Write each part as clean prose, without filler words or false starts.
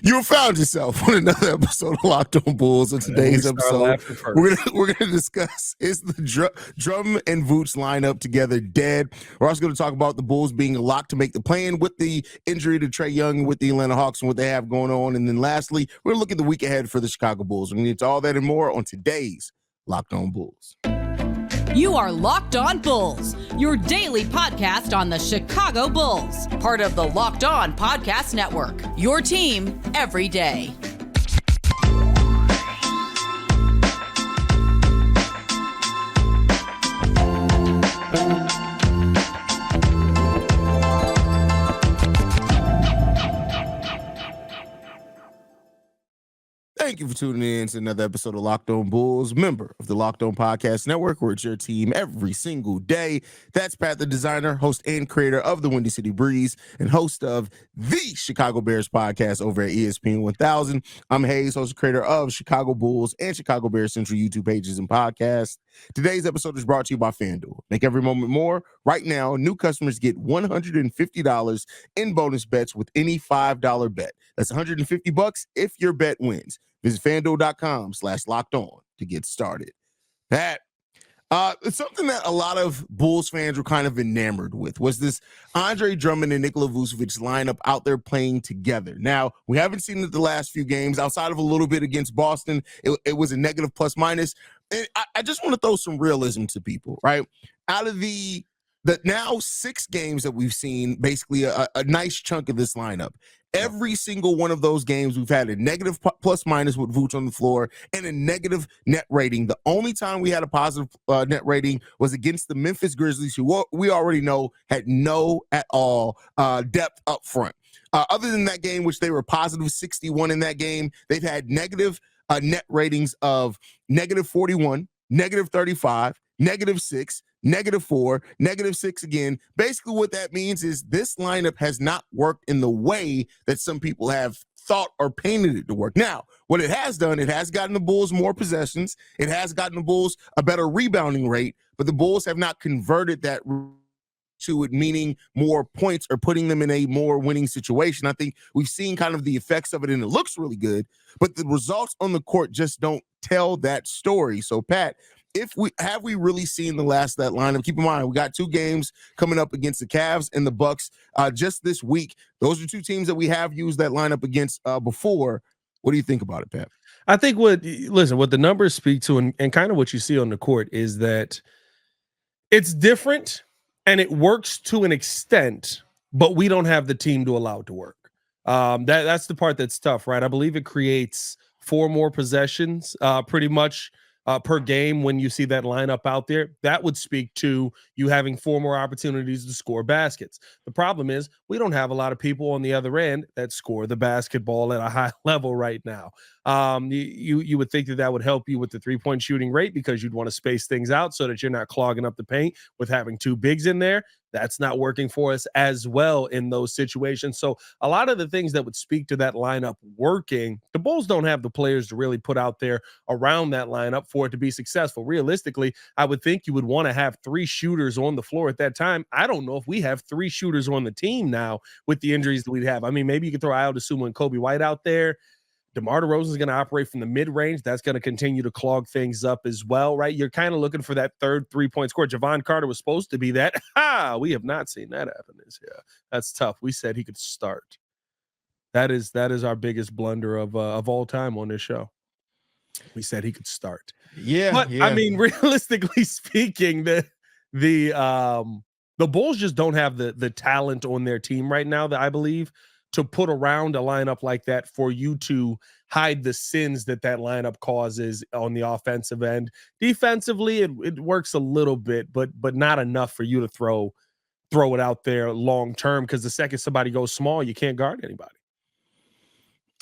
You found yourself on another episode of Locked On Bulls. In today's episode, we're gonna discuss, is the Drum and Vooch lineup together dead? We're also going to talk about the Bulls being locked to make the play-in with the injury to Trae Young with the Atlanta Hawks and what they have going on. And then lastly, we're going to look at the week ahead for the Chicago Bulls. We're going to get to all that and more on today's Locked On Bulls. You are Locked On Bulls, your daily podcast on the Chicago Bulls. Part of the Locked On Podcast Network, your team every day. Thank you for tuning in to another episode of Locked On Bulls, member of the Locked On Podcast Network, where it's your team every single day. That's Pat the Designer, host and creator of the Windy City Breeze, and host of the Chicago Bears podcast over at ESPN 1000. I'm HAize, host and creator of Chicago Bulls and Chicago Bears Central YouTube pages and podcasts. Today's episode is brought to you by FanDuel. Make every moment more. Right now, new customers get $150 in bonus bets with any $5 bet. That's $150 if your bet wins. Visit FanDuel.com/locked-on to get started. Pat, it's something that a lot of Bulls fans were kind of enamored with was this Andre Drummond and Nikola Vucevic lineup out there playing together. Now, we haven't seen it the last few games. Outside of a little bit against Boston, it was a negative plus minus. And I just want to throw some realism to people, right? Out of the now 6 games that we've seen, basically a nice chunk of this lineup. Every single one of those games, we've had a negative plus minus with Vooch on the floor and a negative net rating. The only time we had a positive net rating was against the Memphis Grizzlies, who we already know had no at all depth up front. Other than that game, which they were positive 61 in that game, they've had negative net ratings of negative 41, negative 35, negative 6, negative 4, negative 6 again. Basically, what that means is this lineup has not worked in the way that some people have thought or painted it to work. Now, what it has done, it has gotten the Bulls more possessions. It has gotten the Bulls a better rebounding rate, but the Bulls have not converted that to it, meaning more points or putting them in a more winning situation. I think we've seen kind of the effects of it, and it looks really good, but the results on the court just don't tell that story. So, Pat, have we really seen the last of that lineup? Keep in mind, we got 2 games coming up against the Cavs and the Bucks just this week. Those are 2 teams that we have used that lineup against before. What do you think about it, Pat? I think what the numbers speak to and kind of what you see on the court is that it's different and it works to an extent, but we don't have the team to allow it to work. That's the part that's tough, right? I believe it creates 4 more possessions pretty much per game when you see that lineup out there. That would speak to you having 4 more opportunities to score baskets. The problem is we don't have a lot of people on the other end that score the basketball at a high level right now. You would think that would help you with the 3-point shooting rate because you'd want to space things out so that you're not clogging up the paint with having 2 bigs in there. That's not working for us as well in those situations. So a lot of the things that would speak to that lineup working, the Bulls don't have the players to really put out there around that lineup for it to be successful. Realistically, I would think you would want to have 3 shooters on the floor at that time. I don't know if we have 3 shooters on the team now with the injuries that we'd have. I mean, maybe you could throw Ayo Dosunmu and Kobe White out there. DeMar DeRozan is going to operate from the mid-range. That's going to continue to clog things up as well, right? You're kind of looking for that third 3-point score. Javon Carter was supposed to be that. We have not seen that happen this year. That's tough. We said he could start. That is our biggest blunder of all time on this show. We said he could start. But I mean, realistically speaking, the Bulls just don't have the talent on their team right now that I believe to put around a lineup like that for you to hide the sins that lineup causes on the offensive end. Defensively, it works a little bit, but not enough for you to throw it out there long term, because the second somebody goes small, you can't guard anybody.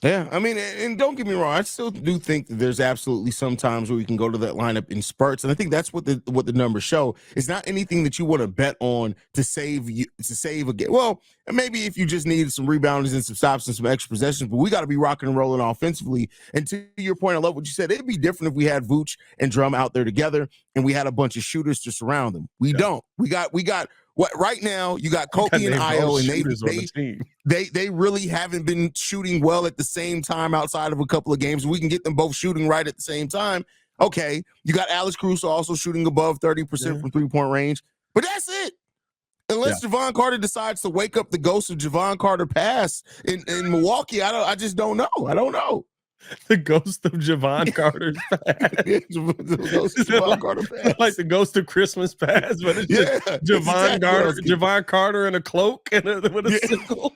Yeah, I mean, and don't get me wrong, I still do think that there's absolutely some times where we can go to that lineup in spurts, and I think that's what the numbers show. It's not anything that you want to bet on to save a game. Well, maybe if you just need some rebounds and some stops and some extra possessions, but we got to be rocking and rolling offensively. And to your point, I love what you said. It'd be different if we had Vooch and Drum out there together and we had a bunch of shooters to surround them. We don't. We got What right now you got Because Kobe and they're Io, both and shooters on the team. they really haven't been shooting well at the same time outside of a couple of games. We can get them both shooting right at the same time. Okay, you got Alex Caruso also shooting above 30% from 3-point range, but that's it. Unless Javon Carter decides to wake up the ghost of Javon Carter pass in Milwaukee, I just don't know. I don't know. The ghost of Javon Carter's pass. The ghost of Javon Carter pass. Like the ghost of Christmas pass, but it's just Javon Carter, Javon Carter in a cloak and with a sickle.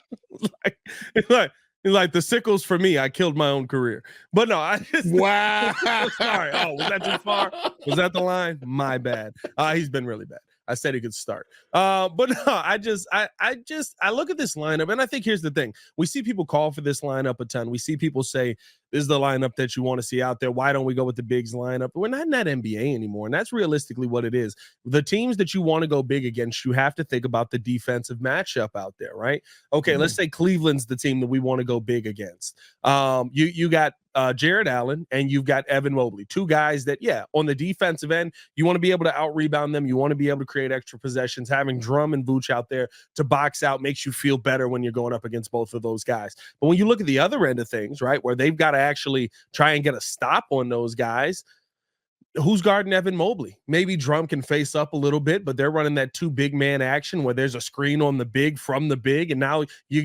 Like the sickles for me. I killed my own career. But no, I just sorry. Oh, was that too far? Was that the line? My bad. He's been really bad. I said he could start. But no, I look at this lineup, and I think here's the thing. We see people call for this lineup a ton. We see people say, this is the lineup that you want to see out there. Why don't we go with the bigs lineup? We're not in that NBA anymore, and that's realistically what it is. The teams that you want to go big against, you have to think about the defensive matchup out there, right? Okay, let's say Cleveland's the team that we want to go big against. You got Jared Allen and you've got Evan Mobley, two guys that, on the defensive end, you want to be able to out-rebound them. You want to be able to create extra possessions. Having Drum and Vooch out there to box out makes you feel better when you're going up against both of those guys. But when you look at the other end of things, right, where they've got to actually try and get a stop on those guys, who's guarding Evan Mobley? Maybe Drum can face up a little bit, but they're running that 2 big man action where there's a screen on the big from the big, and now you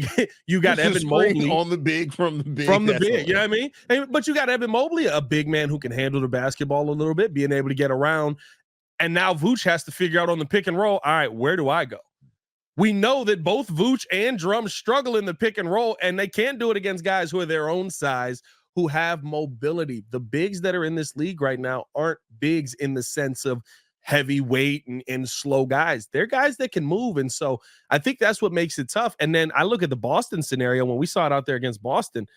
got Evan Mobley on the big from the big. You know what I mean? But you got Evan Mobley, a big man who can handle the basketball a little bit, being able to get around. And now Vooch has to figure out on the pick and roll, all right, where do I go? We know that both Vooch and Drum struggle in the pick and roll, and they can't do it against guys who are their own size, who have mobility. The bigs that are in this league right now aren't bigs in the sense of heavyweight and slow guys. They're guys that can move. And so I think that's what makes it tough. And then I look at the Boston scenario when we saw it out there against Boston.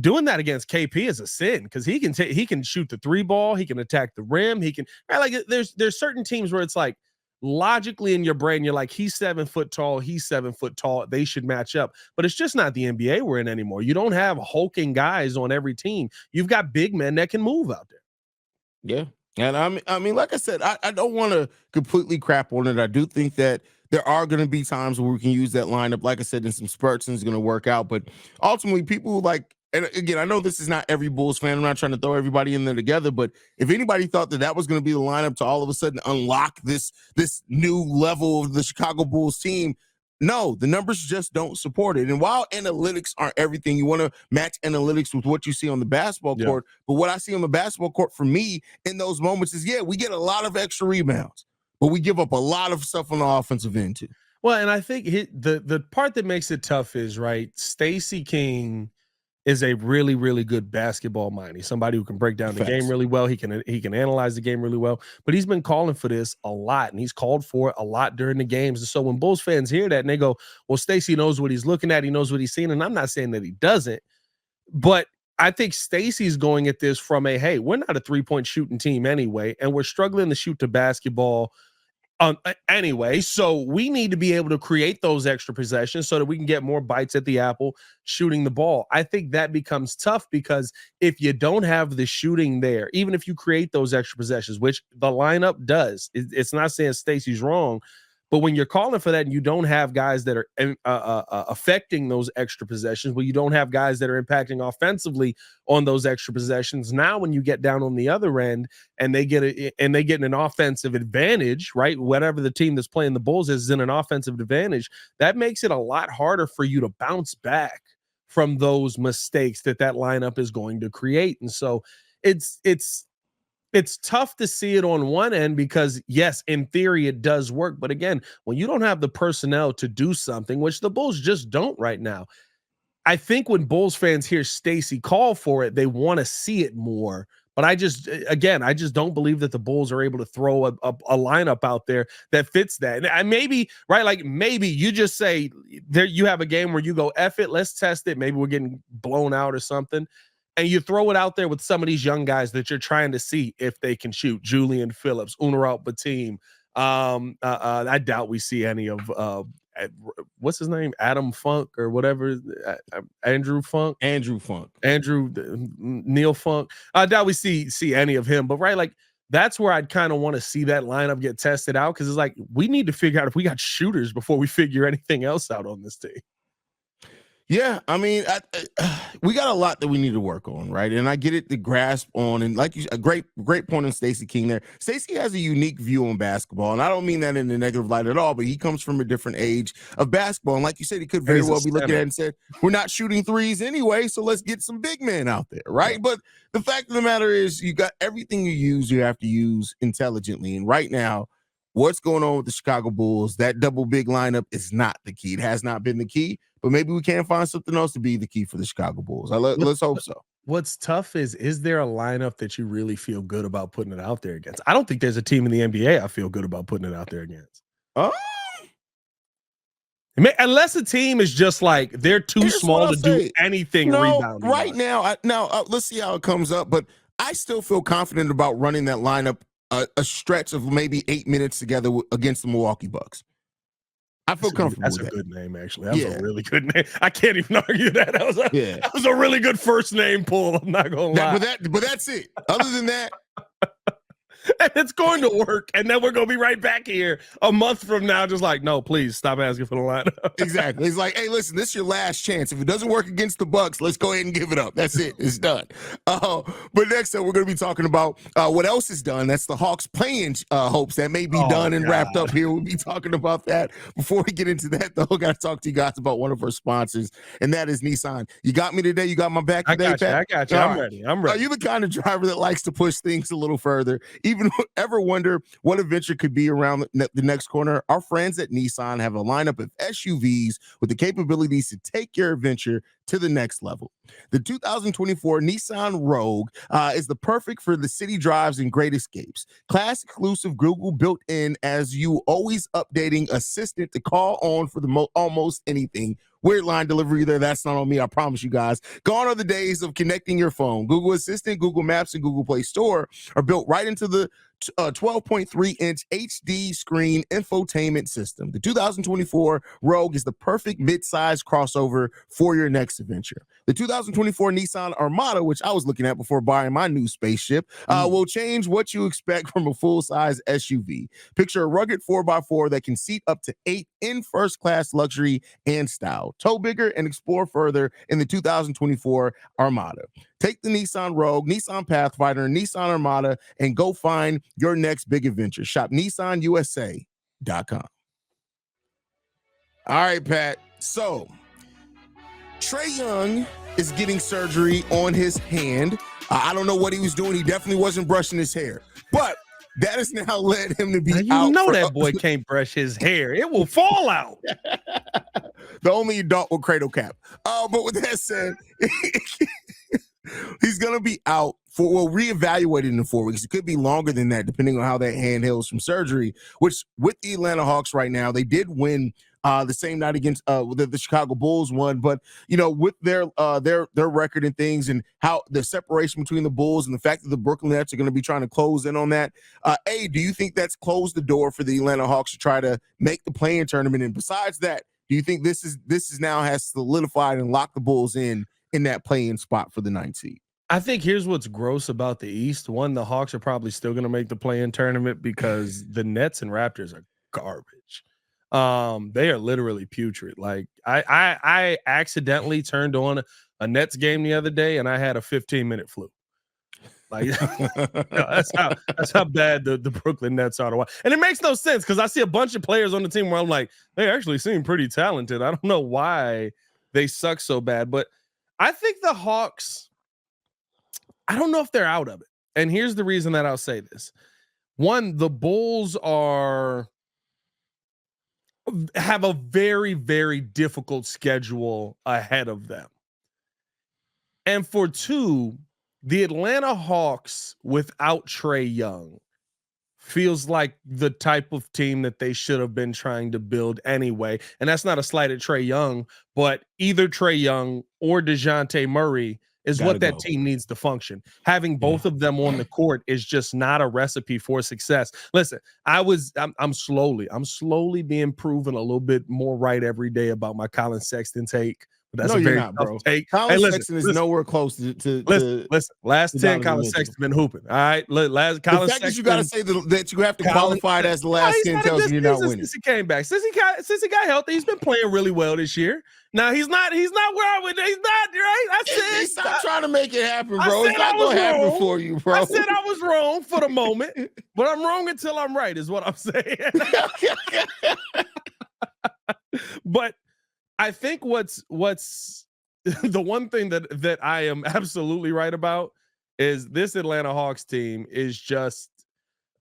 Doing that against KP is a sin because he can shoot the 3 ball, he can attack the rim, he can there's certain teams where it's like logically in your brain, you're like, he's 7 foot tall, he's 7 foot tall, they should match up. But it's just not the NBA we're in anymore. You don't have hulking guys on every team. You've got big men that can move out there. Yeah. And I mean, like I said, I don't want to completely crap on it. I do think that there are going to be times where we can use that lineup. Like I said, in some spurts, and it's going to work out. But ultimately, people like, and again, I know this is not every Bulls fan. I'm not trying to throw everybody in there together, but if anybody thought that was going to be the lineup to all of a sudden unlock this new level of the Chicago Bulls team, no, the numbers just don't support it. And while analytics aren't everything, you want to match analytics with what you see on the basketball court. But what I see on the basketball court for me in those moments is, we get a lot of extra rebounds, but we give up a lot of stuff on the offensive end too. Well, and I think the part that makes it tough is, right, Stacey King is a really, really good basketball mind. He's somebody who can break down the game really well. He can analyze the game really well, but he's been calling for this a lot, and he's called for it a lot during the games. And so when Bulls fans hear that and they go, well, Stacey knows what he's looking at. He knows what he's seeing. And I'm not saying that he doesn't, but I think Stacey's going at this from hey, we're not a 3-point shooting team anyway, and we're struggling to shoot the basketball anyway, so we need to be able to create those extra possessions so that we can get more bites at the apple shooting the ball. I think that becomes tough because if you don't have the shooting there, even if you create those extra possessions, which the lineup does, it's not saying Stacey's wrong, but when you're calling for that and you don't have guys that are affecting those extra possessions, well, you don't have guys that are impacting offensively on those extra possessions. Now, when you get down on the other end and they get an offensive advantage, right? Whatever the team that's playing the Bulls is in an offensive advantage, that makes it a lot harder for you to bounce back from those mistakes that lineup is going to create. And so it's tough to see it on one end because, yes, in theory, it does work. But again, when you don't have the personnel to do something, which the Bulls just don't right now, I think when Bulls fans hear Stacey call for it, they want to see it more. But I just don't believe that the Bulls are able to throw a lineup out there that fits that. And maybe, right, like maybe you just say there you have a game where you go, F it, let's test it. Maybe we're getting blown out or something. And you throw it out there with some of these young guys that you're trying to see if they can shoot. Julian Phillips, Unaralt Batim. I doubt we see any of what's his name? Adam Funk or whatever. Andrew Funk. Neil Funk. I doubt we see any of him. But right, like that's where I'd kind of want to see that lineup get tested out, because it's like we need to figure out if we got shooters before we figure anything else out on this team. Yeah, I mean, we got a lot that we need to work on, right? And I get it to grasp on, and like you, a great point on Stacey King there. Stacey has a unique view on basketball, and I don't mean that in a negative light at all, but he comes from a different age of basketball. And like you said, he could very well be looking at it and said, we're not shooting threes anyway, so let's get some big men out there, right? Yeah. But the fact of the matter is, you got everything you have to use intelligently. And right now, what's going on with the Chicago Bulls, that double big lineup is not the key. It has not been the key, but maybe we can find something else to be the key for the Chicago Bulls. Let's hope so. What's tough is there a lineup that you really feel good about putting it out there against? I don't think there's a team in the NBA I feel good about putting it out there against. Unless a team is just like they're too small to do anything rebounding. Right now, let's see how it comes up, but I still feel confident about running that lineup a stretch of maybe 8 minutes together against the Milwaukee Bucks. I feel comfortable with that. That's a good name, actually. That was a really good name. I can't even argue that. That was a really good first name pull. I'm not going to lie. But that's it. Other than that. And it's going to work, and then we're going to be right back here a month from now just like, no, please stop asking for the lineup. Exactly. It's like, hey, listen, this is your last chance. If it doesn't work against the Bucks, let's go ahead and give it up. That's it. It's done. But next up, we're going to be talking about what else is done. That's the Hawks playing hopes that may be done and wrapped up here. We'll be talking about that. Before we get into that, though, I got to talk to you guys about one of our sponsors, and that is Nissan. You got me today? You got my back today, Pat? I got you. I'm ready. Are you the kind of driver that likes to push things a little further? Even ever wonder what adventure could be around the next corner? Our friends at Nissan have a lineup of SUVs with the capabilities to take your adventure to the next level. The 2024 Nissan Rogue is the perfect for the city drives and great escapes. Class exclusive Google built in as you always updating assistant to call on for the almost anything. Weird line delivery there. That's not on me. I promise you guys. Gone are the days of connecting your phone. Google Assistant, Google Maps, and Google Play Store are built right into the 12.3-inch HD screen infotainment system. The 2024 Rogue is the perfect mid-size crossover for your next adventure. The 2024 Nissan Armada, which I was looking at before buying my new spaceship, will change what you expect from a full-size SUV. Picture a rugged 4x4 that can seat up to 8 in first-class luxury and style. Tow bigger and explore further in the 2024 Armada. Take the Nissan Rogue, Nissan Pathfinder, Nissan Armada, and go find your next big adventure. Shop NissanUSA.com. All right, Pat. So, Trae Young is getting surgery on his hand. I don't know what he was doing. He definitely wasn't brushing his hair. But that has now led him to be out. You know that boy can't brush his hair. It will fall out. The only adult with cradle cap. But with that said, he's going to be out for, reevaluated in 4 weeks. It could be longer than that, depending on how that hand heals from surgery, which with the Atlanta Hawks right now, they did win the same night against the Chicago Bulls won. But, you know, with their record and things and how the separation between the Bulls and the fact that the Brooklyn Nets are going to be trying to close in on that, do you think that's closed the door for the Atlanta Hawks to try to make the play-in tournament? And besides that, do you think this is now has solidified and locked the Bulls in that play-in spot for the 9th seed? I think here's what's gross about the East. One, the Hawks are probably still going to make the play-in tournament because the Nets and Raptors are garbage. They are literally putrid. Like I accidentally turned on a Nets game the other day and I had a 15-minute flu. Like that's how bad the Brooklyn Nets are to watch. And it makes no sense because I see a bunch of players on the team where I'm like, they actually seem pretty talented. I don't know why they suck so bad, but I think the Hawks, I don't know if they're out of it. And here's the reason that I'll say this. One, the Bulls have a very, very difficult schedule ahead of them. And for two, the Atlanta Hawks without Trae Young feels like the type of team that they should have been trying to build anyway. And that's not a slight at Trae Young, but either Trae Young or DeJounte Murray is what that team needs to function. Having both of them on the court is just not a recipe for success. Listen, I'm slowly being proven a little bit more right every day about my Colin Sexton take. That's No, a you're very not, tough bro. take. Colin Hey, Sexton is nowhere close to listen. Last 10, Donovan Colin Mitchell. Sexton's been hooping. All right, The Colin fact that you Sexton. got to say that you have to Colin, qualify it as the last he's 10 had a tells good you you're not season winning. since he came back. Since he got healthy, he's been playing really well this year. Now he's not where I would. He's not right. I said Stop trying to make it happen, I bro. said It's not I was gonna happen wrong. for you, bro. I said I was wrong for the moment, but I'm wrong until I'm right, is what I'm saying. But I think what's the one thing that I am absolutely right about is this Atlanta Hawks team is just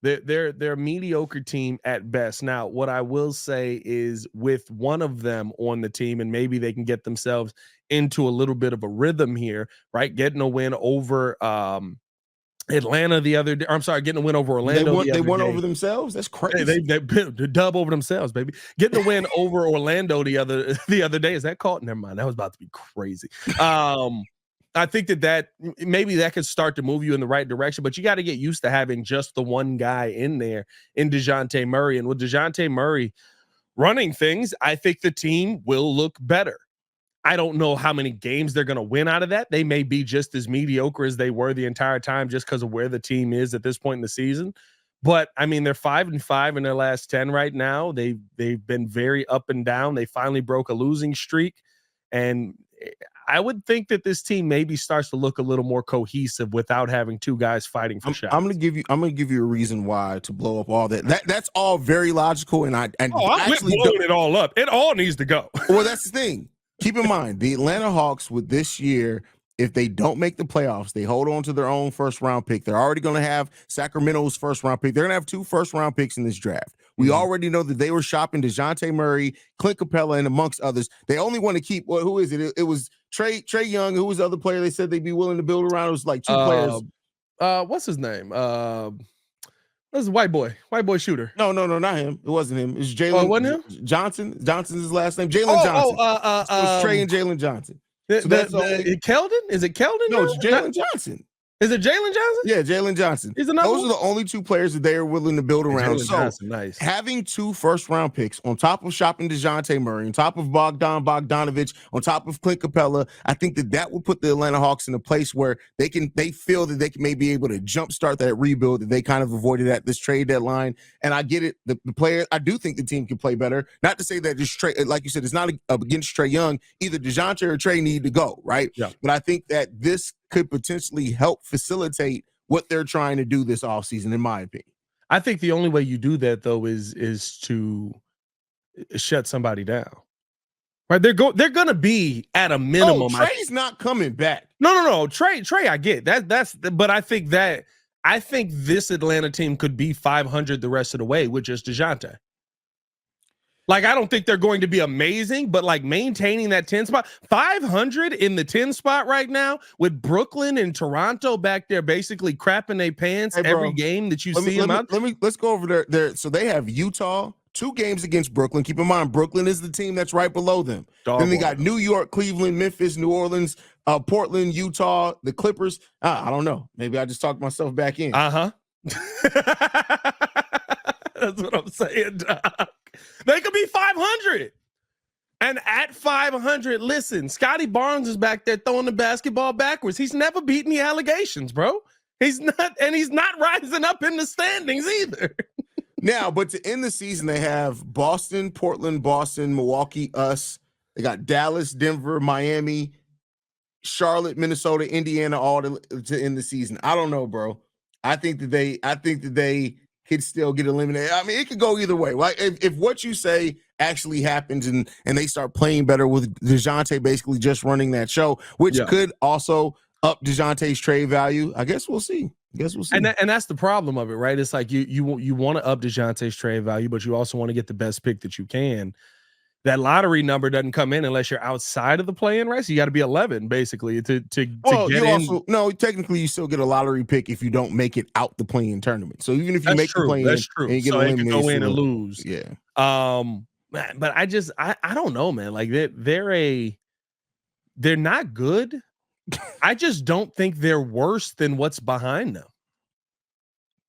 they're a mediocre team at best. Now, what I will say is with one of them on the team, and maybe they can get themselves into a little bit of a rhythm here, right? Getting a win over Atlanta the other day. I'm sorry, getting a win over Orlando. They won over themselves. That's crazy. They dub over themselves, baby. Getting a win over Orlando the other day. Is that called? Never mind. That was about to be crazy. I think that maybe that could start to move you in the right direction, but you got to get used to having just the one guy in there in DeJounte Murray. And with DeJounte Murray running things, I think the team will look better. I don't know how many games they're going to win out of that. They may be just as mediocre as they were the entire time just because of where the team is at this point in the season. But I mean, they're 5-5 in their last 10 right now. They've been very up and down. They finally broke a losing streak. And I would think that this team maybe starts to look a little more cohesive without having two guys fighting for shots. I'm gonna give you a reason why to blow up all that. That's all very logical, and I'm actually blowing it all up. It all needs to go. Well, that's the thing. Keep in mind, the Atlanta Hawks with this year, if they don't make the playoffs, they hold on to their own first-round pick. They're already going to have Sacramento's first-round pick. They're going to have 2 first-round picks in this draft. We already know that they were shopping DeJounte Murray, Clint Capella, and amongst others. They only want to keep, who is it? It was Trey Young. Who was the other player they said they'd be willing to build around? It was like 2 players. What's his name? This is white boy shooter. No, not him. It wasn't him. It was Jalen. Wasn't him? Johnson. Johnson's his last name. Jalen Johnson. It was Trey and Jalen Johnson. Keldon? Is it Keldon? No, it's Jalen Johnson. Is it Jalen Johnson? Yeah, Jalen Johnson. Those are the only 2 players that they are willing to build around. Jalen Johnson, nice. Having 2 first-round picks on top of shopping DeJounte Murray, on top of Bogdanovich, on top of Clint Capella, I think that would put the Atlanta Hawks in a place where they feel that they may be able to jumpstart that rebuild that they kind of avoided at this trade deadline. And I get it. The player, I do think the team can play better. Not to say that just Trey, like you said, it's not against Trey Young. Either DeJounte or Trey need to go, right? Yeah. But I think that this could potentially help facilitate what they're trying to do this offseason, in my opinion. I think the only way you do that, though, is to shut somebody down. Right? They're going to be at a minimum. Trey's not coming back. No. Trey, I get that. But I think this Atlanta team could be 500 the rest of the way with just DeJounte. Like, I don't think they're going to be amazing, but like maintaining that 10 spot, 500 in the 10 spot right now with Brooklyn and Toronto back there basically crapping their pants every game that you see them out. Let's go over there. So they have Utah, 2 games against Brooklyn. Keep in mind, Brooklyn is the team that's right below them. Then they got New York, Cleveland, Memphis, New Orleans, Portland, Utah, the Clippers. I don't know. Maybe I just talked myself back in. That's what I'm saying, Doc. They could be 500. And at 500, listen, Scotty Barnes is back there throwing the basketball backwards. He's never beaten the allegations, bro. He's not rising up in the standings either. Now, but to end the season, they have Boston, Portland, Milwaukee, us. They got Dallas, Denver, Miami, Charlotte, Minnesota, Indiana, all to end the season. I don't know, bro. I think that they could still get eliminated. I mean, it could go either way. Like if what you say actually happens and they start playing better with DeJounte basically just running that show, which could also up DeJounte's trade value. I guess we'll see. And that's the problem of it, right? It's like you want to up DeJounte's trade value, but you also want to get the best pick that you can. That lottery number doesn't come in unless you're outside of the play-in, right? So you got to be 11 basically to get in. No, technically you still get a lottery pick if you don't make it out the play-in tournament. So even if you make the play-in, that's true. And you get so they can go in and lose. Yeah. Man, but I don't know, man. Like they're not good. I just don't think they're worse than what's behind them.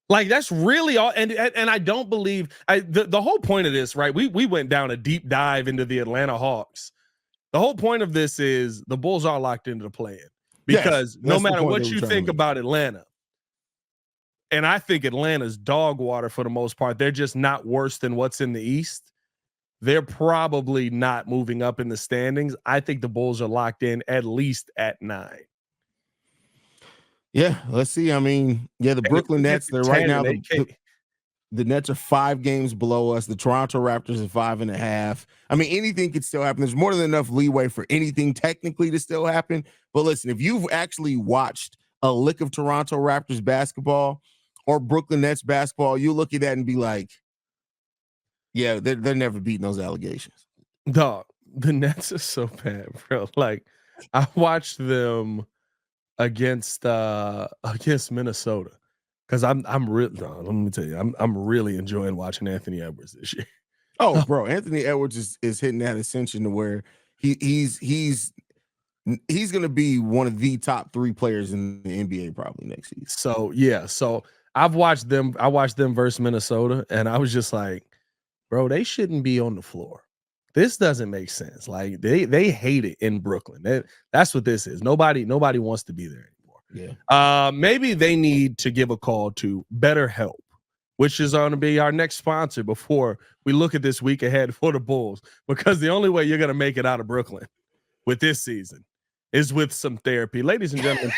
Like that's really all, and I don't believe the whole point of this, right? We went down a deep dive into the Atlanta Hawks, The whole point of this is the Bulls are locked into the play-in because no matter what you think about Atlanta, and I think Atlanta's dog water for the most part, they're just not worse than what's in the East. They're probably not moving up in the standings. I think the Bulls are locked in at least at 9. Yeah, let's see. I mean, the Brooklyn Nets, they're right now, the Nets are 5 games below us. The Toronto Raptors are 5.5. I mean, anything could still happen. There's more than enough leeway for anything technically to still happen. But listen, if you've actually watched a lick of Toronto Raptors basketball or Brooklyn Nets basketball, you look at that and be like, yeah, they're never beating those allegations. Dog, the Nets are so bad, bro. Like, I watched them against Minnesota. Because I'm really, let me tell you, I'm really enjoying watching Anthony Edwards this year. Oh, bro, Anthony Edwards is hitting that ascension to where he's going to be one of the top 3 players in the NBA probably next season. So I watched them versus Minnesota, and I was just like, bro, they shouldn't be on the floor. This doesn't make sense. Like they hate it in Brooklyn. That's what this is. Nobody wants to be there. Yeah. Maybe they need to give a call to BetterHelp, which is going to be our next sponsor before we look at this week ahead for the Bulls, because the only way you're going to make it out of Brooklyn with this season is with some therapy. Ladies and gentlemen,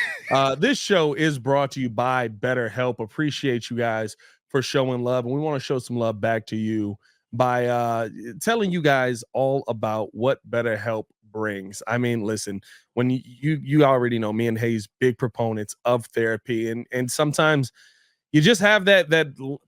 this show is brought to you by BetterHelp. Appreciate you guys for showing love, and we want to show some love back to you by telling you guys all about what BetterHelp brings. I mean, listen, when you already know me and HAize, big proponents of therapy, and sometimes you just have that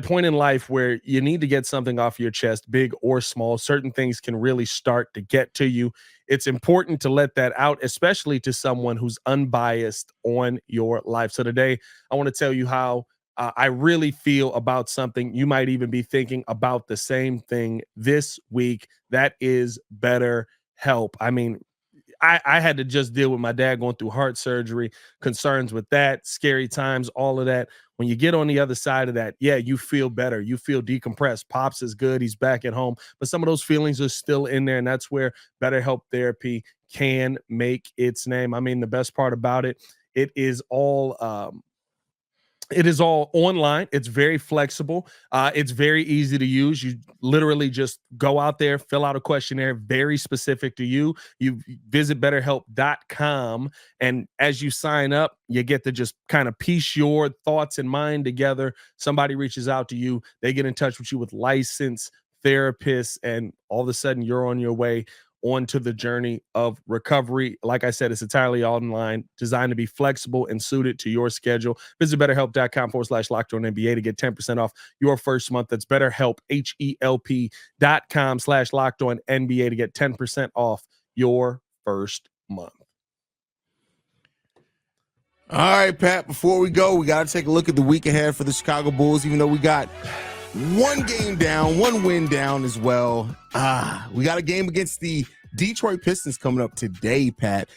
point in life where you need to get something off your chest, big or small. Certain things can really start to get to you. It's important to let that out, especially to someone who's unbiased on your life. So today, I want to tell you how I really feel about something. You might even be thinking about the same thing this week. That is BetterHelp. I mean, I had to just deal with my dad going through heart surgery, concerns with that, scary times, all of that. When you get on the other side of that, yeah, you feel better. You feel decompressed. Pops is good. He's back at home. But some of those feelings are still in there, and that's where BetterHelp therapy can make its name. I mean, the best part about it, it is all online. It's very flexible. It's very easy to use. You literally just go out there, fill out a questionnaire, very specific to you. You visit BetterHelp.com, and as you sign up, you get to just kind of piece your thoughts and mind together. Somebody reaches out to you. They get in touch with you with licensed therapists, and all of a sudden you're on your way onto the journey of recovery. Like I said, it's entirely online, designed to be flexible and suited to your schedule. Visit BetterHelp.com/LockedOnNBA to get 10% off your first month. That's BetterHelp, HELP.com/LockedOnNBA to get 10% off your first month. All right, Pat, before we go, we got to take a look at the week ahead for the Chicago Bulls, even though we got one game down, one win down as well. We got a game against the Detroit Pistons coming up today, Pat,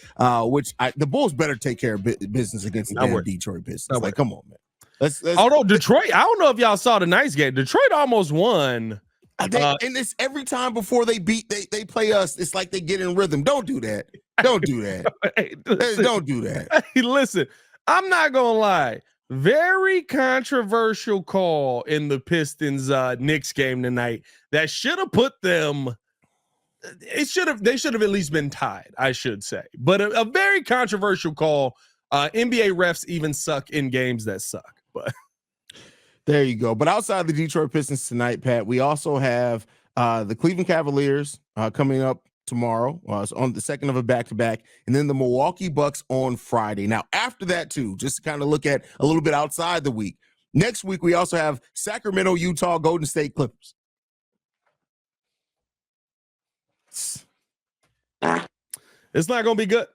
which the Bulls better take care of business against the Detroit Pistons. Like, come on, man. Although Detroit, I don't know if y'all saw the nice game. Detroit almost won. And it's every time before they play us, it's like they get in rhythm. Don't do that. Don't do that. Hey, listen, don't do that. Hey, listen, I'm not gonna lie. Very controversial call in the Pistons Knicks game tonight that should have put them. They should have at least been tied, I should say. But a very controversial call. NBA refs even suck in games that suck. But there you go. But outside the Detroit Pistons tonight, Pat, we also have the Cleveland Cavaliers coming up tomorrow. It's on the second of a back-to-back, and then the Milwaukee Bucks on Friday. Now, after that, too, just to kind of look at a little bit outside the week, next week we also have Sacramento, Utah, Golden State Clippers. It's not going to be good.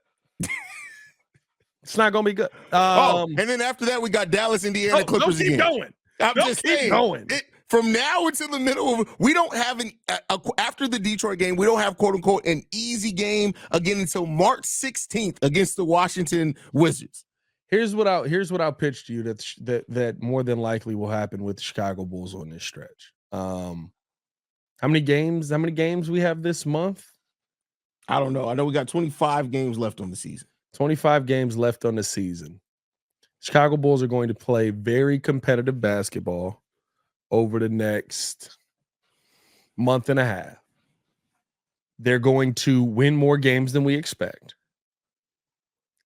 It's not going to be good. And then after that, we got Dallas, Indiana Clippers again. Going. I'm just saying. Going. From now until the middle of, we don't have after the Detroit game, we don't have quote unquote an easy game again until March 16th against the Washington Wizards. Here's what I'll pitch to you that more than likely will happen with the Chicago Bulls on this stretch. How many games we have this month? I don't know. I know we got 25 games left on the season. 25 games left on the season. Chicago Bulls are going to play very competitive basketball over the next month and a half. They're going to win more games than we expect.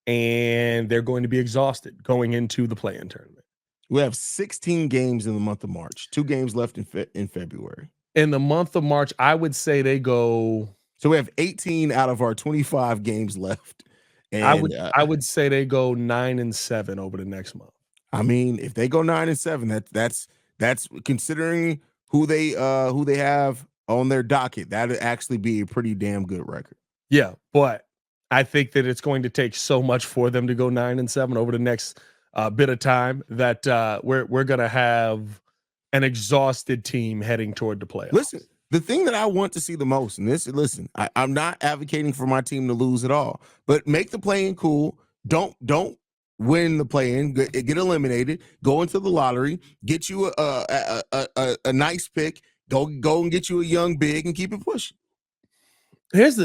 And they're going to be exhausted going into the play-in tournament. We have 16 games in the month of March. 2 games left in February. In the month of March, I would say they go. So we have 18 out of our 25 games left. And I would say they go 9-7 over the next month. I mean, if they go 9-7, that's considering who they have on their docket. That'd actually be a pretty damn good record. Yeah, but I think that it's going to take so much for them to go 9-7 over the next bit of time that we're gonna have an exhausted team heading toward the playoffs. Listen, the thing that I want to see the most, and I'm not advocating for my team to lose at all, but make the play-in cool. Don't win the play-in, get eliminated, go into the lottery, get you a nice pick, go and get you a young big and keep it pushing. Is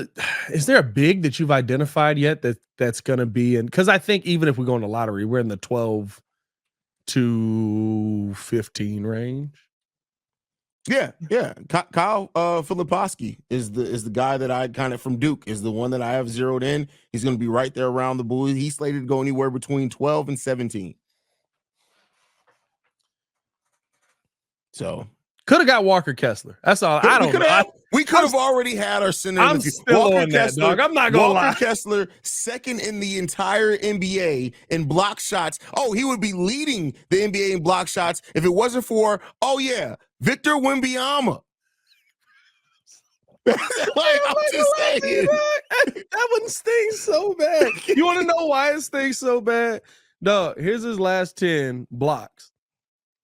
there a big that you've identified yet that's going to be in? Because I think even if we go in the lottery, we're in the 12 to 15 range. Yeah. Kyle Filipowski is the guy that I kind of from Duke is the one that I have zeroed in. He's going to be right there around the Bulls. He's slated to go anywhere between 12 and 17. So could have got Walker Kessler. That's all. I don't know. We could have already had our center. I'm still Walker on Kessler, that, dog. I'm not gonna lie. Walker Kessler, second in the entire NBA in block shots. Oh, he would be leading the NBA in block shots if it wasn't for Victor Wembanyama. I'm just saying. That one stings so bad. You want to know why it stings so bad? No, here's his last 10 blocks.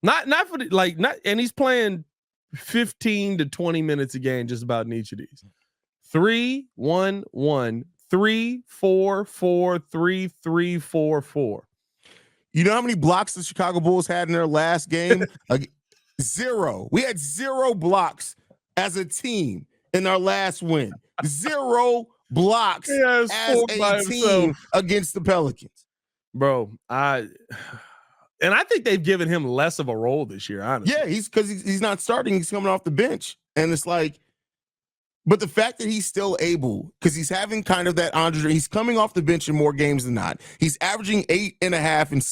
Not for and he's playing 15 to 20 minutes a game just about in each of these. 3, 1, 1, 3, 4, 4, 3, 3, 4, 4. You know how many blocks the Chicago Bulls had in their last game? 0. We had 0 blocks as a team in our last win. 0 blocks as a team against the Pelicans. Bro, and I think they've given him less of a role this year, honestly. Yeah, he's not starting. He's coming off the bench. And it's like, but the fact that he's still able, because he's having kind of that Andre, he's coming off the bench in more games than not. He's averaging 8.5 and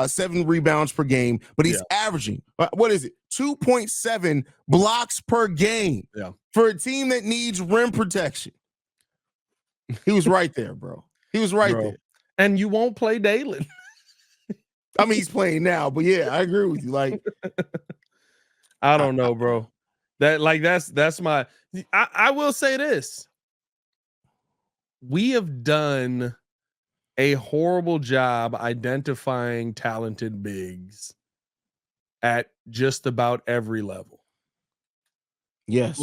7 rebounds per game, but he's averaging, 2.7 blocks per game for a team that needs rim protection. He was right there, bro. He was right there. And you won't play Dalen. I mean, he's playing now, but yeah, I agree with you. Like, I don't know, bro. That's my. I will say this: we have done a horrible job identifying talented bigs at just about every level. Yes,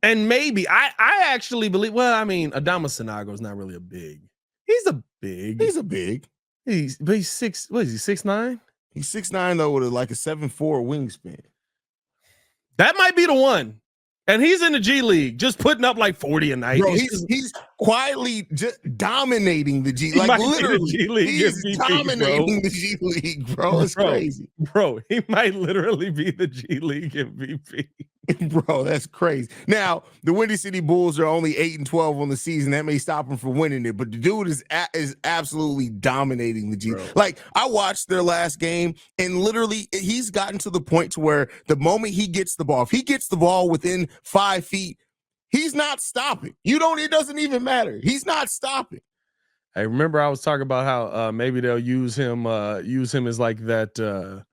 and maybe I actually believe. Well, I mean, Adama Sinago is not really a big. He's a big. He's 6. What is he? 6'9"? He's 6'9" though, with a 7'4" wingspan. That might be the one. And he's in the G League, just putting up 40 a night. Bro, he's quietly just dominating the G League. Literally, he's dominating the G League, bro. It's crazy. Bro, he might literally be the G League MVP. Bro, that's crazy. Now, the Windy City Bulls are only 8-12 on the season. That may stop him from winning it, but the dude is absolutely dominating the G. I watched their last game, and literally, he's gotten to the point to where the moment he gets the ball, if he gets the ball within 5 feet, he's not stopping. It doesn't even matter. He's not stopping. Hey, remember I was talking about how maybe they'll use him as that.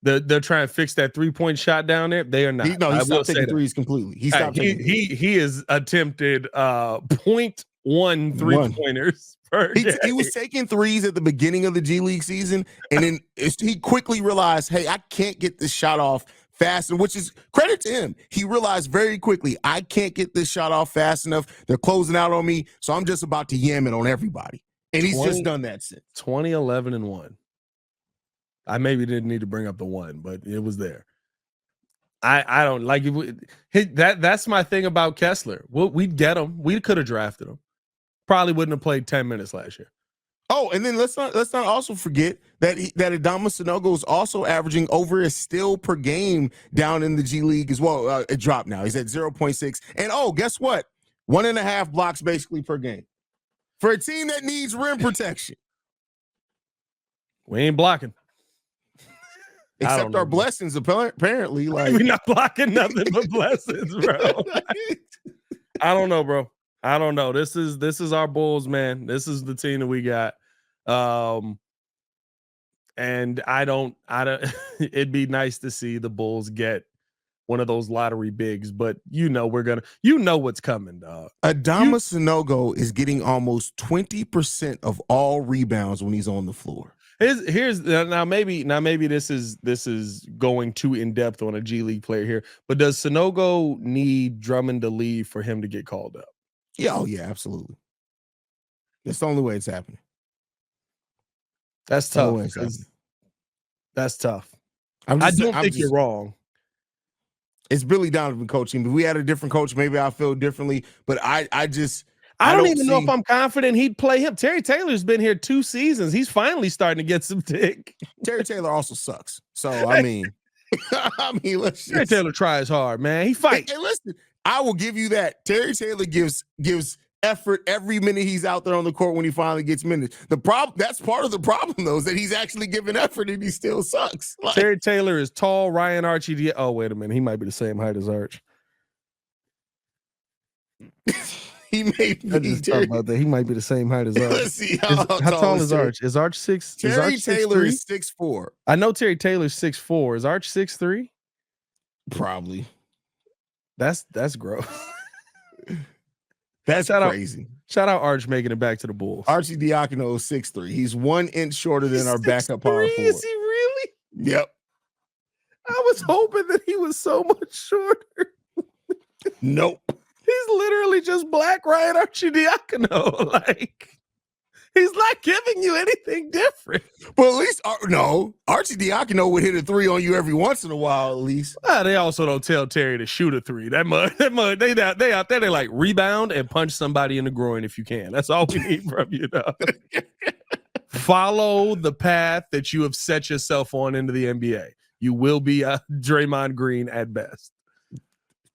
They're trying to fix that 3-point shot down there. They are not. He stopped taking threes completely. He stopped taking he has attempted 0.1 3-pointers per game. He was taking threes at the beginning of the G League season, and then he quickly realized, hey, I can't get this shot off fast, which is credit to him. He realized very quickly, I can't get this shot off fast enough. They're closing out on me, so I'm just about to yam it on everybody. And he's just done that since. 2011 and 1. I maybe didn't need to bring up the 1, but it was there. I don't like that's my thing about Kessler. We'd get him. We could have drafted him. Probably wouldn't have played 10 minutes last year. Oh, and then let's not also forget that Adama Sanogo is also averaging over a steal per game down in the G League as well. It dropped now. He's at 0.6. And guess what? 1.5 blocks basically per game for a team that needs rim protection. We ain't blocking. Except our blessings, apparently. Like we're not blocking nothing but blessings, bro. I don't know, bro. I don't know. This is our Bulls, man. This is the team that we got. And I don't it'd be nice to see the Bulls get one of those lottery bigs, but what's coming, dog. Adama Sanogo is getting almost 20% of all rebounds when he's on the floor. Here's now maybe this is going too in depth on a G League player here, but does Sanogo need Drummond to leave for him to get called up? Yeah, yeah, absolutely. That's the only way it's happening. That's tough. That's tough. I don't think you're wrong. It's Billy Donovan coaching. If we had a different coach, maybe I feel differently. But I don't even know if I'm confident he'd play him. Terry Taylor's been here 2 seasons. He's finally starting to get some dick. Terry Taylor also sucks. So I mean, Terry Taylor tries hard, man. He fights. Hey, listen, I will give you that. Terry Taylor gives effort every minute he's out there on the court when he finally gets minutes. That's part of the problem, though, is that he's actually giving effort and he still sucks. Like, Terry Taylor is tall. Ryan Archie. Oh, wait a minute. He might be the same height as Arch. He may be. He might be the same height as Arch. Let's see how tall is Arch? Is Arch 6? Terry Taylor is 6'4". I know Terry Taylor's 6'4". Is Arch 6'3"? Probably. That's gross. That's crazy. Shout out Arch making it back to the Bulls. Archie Diacono is 6'3". He's 1 inch shorter than our backup power forward. Is he really? Yep. I was hoping that he was so much shorter. Nope. He's literally just Black Ryan Archie Diacono. Like, he's not giving you anything different. But at least, Archie Diacono would hit a 3 on you every once in a while, at least. They also don't tell Terry to shoot a 3. That mud, they out there, they like rebound and punch somebody in the groin if you can. That's all we need from you, dog. Follow the path that you have set yourself on into the NBA. You will be a Draymond Green at best.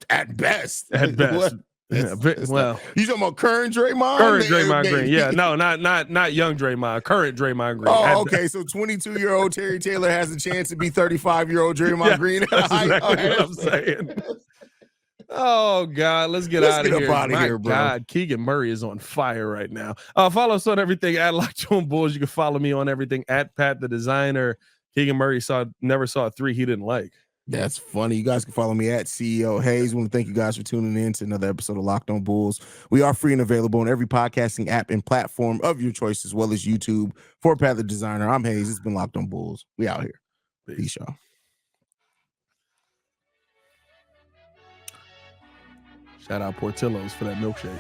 At best. At best. You talking about current Draymond? Current Draymond Green. Yeah, no, not young Draymond. Current Draymond Green. Oh, okay. So 22-year-old Terry Taylor has a chance to be 35-year-old Draymond Green. That's exactly what I'm saying. Oh God, let's get out of here. My God, Keegan Murray is on fire right now. Follow us on everything at Locked On Bulls. You can follow me on everything at Pat the Designer. Keegan Murray never saw a 3 he didn't like. That's funny. You guys can follow me at CEO HAize. I want to thank you guys for tuning in to another episode of Locked On Bulls. We are free and available on every podcasting app and platform of your choice, as well as YouTube. For Pat the Designer, I'm HAize. It's been Locked On Bulls. We out here. Peace, y'all. Shout out Portillo's for that milkshake.